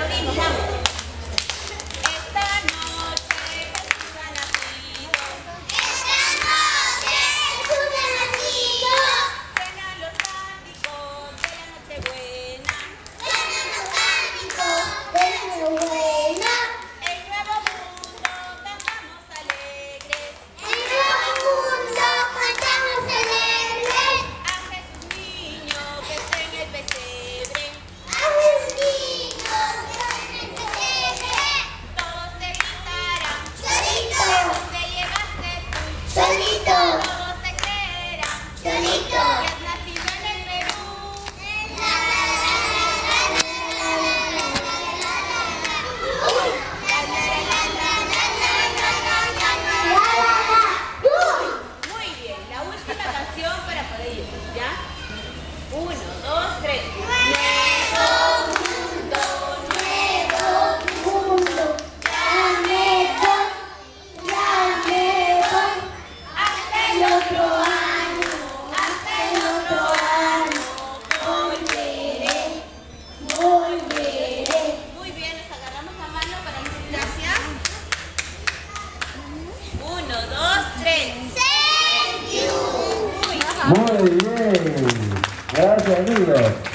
Aplaudimos, vamos. Esta noche Jesús ha nacido. Esta noche Jesús ha nacido. Suenan los cánticos de la Nochebuena. Suenan los cánticos de la Nochebuena. El nuevo mundo cantamos alegres. El nuevo mundo cantamos alegres. A Jesús niño que está en el pesebre. A un niño que está en el pesebre. Todos te gritarán. Solito. ¿Dónde llegaste tú? Solito. Todos te creerán. Solito. Que has nacido en el Perú. Muy bien, la última canción para poder ir, ¿ya? 1, 2, 3. Nuevo mundo, ya me voy, hasta el otro año, volveré. Muy bien, nos agarramos la mano para decir gracias. 1, 2, 3. Thank you. Muy bien. Muy bien. Gracias, amigos.